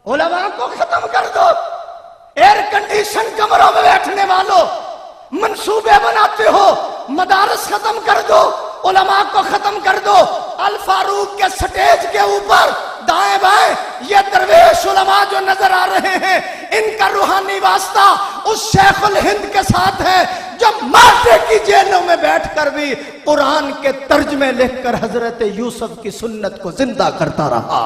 उलमा को खत्म कर दो। एयर कंडीशन कमरों में बैठने वालों, मंसूबे बनाते हो, मदारस खत्म कर दो, उलमा को खत्म कर दो। अल फारूक के स्टेज के ऊपर दाएं बाएं ये दरवेश उलमा जो नजर आ रहे हैं, इनका रूहानी वास्ता उस शेखुल हिंद के साथ है जो माटे की जेलों में बैठकर भी कुरान के तर्जमे लिखकर हजरत यूसुफ की सुन्नत को जिंदा करता रहा।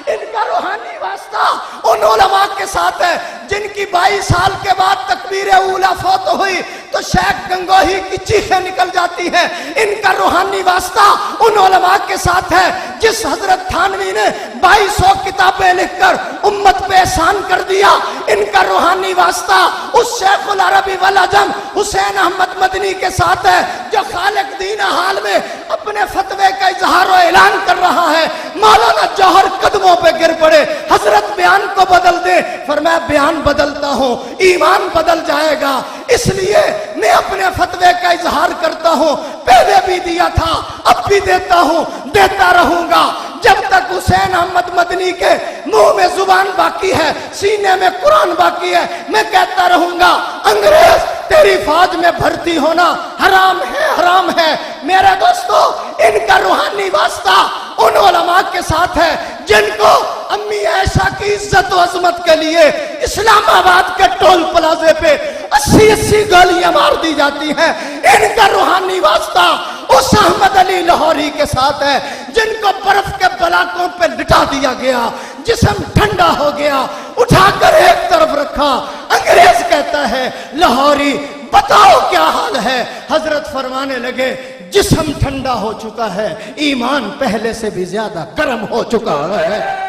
इनका रूहानी वास्ता उन उलमा के साथ है जिनकी 22 साल के बाद तकबीर ऊला फौत हुई तो शेख गंगोही की चीखें निकल जाती हैं। इनका रूहानी वास्ता उन उलमा के साथ है जिस हजरत थानवी ने 2200 किताबें लिखकर उम्मत पे एहसान कर दिया। इनका रूहानी वास्ता उस शेखुल अरबी वल अजम हुसैन अहमद मदनी के साथ है जो खालिक दीन हाल में अपने फतवे का इजहार और ऐलान कर रहा है। मौलाना जौहर कदमों पे गिर पड़े, हजरत बयान को बदल दे, फरमाया बयान बदलता हूं, ईमान बदल जाएगा, इसलिए मैं अपने फतवे का इजहार करता हूं। पहले भी दिया था, अब भी देता हूं, देता रहूंगा जब तक हुसैन अहमद मदनी के मुंह में जुबान बाकी है, सीने में कुरान बाकी है, मैं कहता रहूंगा अंग्रेज तेरी फौज में भर्ती होना हराम है, हराम है। मेरे दोस्तों, इनका रूहानी वास्ता उन उलमा के साथ है जिनको अम्मी आयशा की इज्जत व अजमत के लिए इस्लामाबाद के टोल प्लाजे पे 80-80 गोलियां मार दी जाती हैं। इनका रूहानी वास्ता उस अहमद अली लाहौरी के साथ है जिनको बर्फ के बलाकों पे लिटा दिया गया, जिस्म ठंडा हो गया, उठाकर एक तरफ रखा। अंग्रेज कहता है लाहौरी बताओ क्या हाल है, हजरत फरमाने लगे जिस्म ठंडा हो चुका है, ईमान पहले से भी ज्यादा गर्म हो चुका है।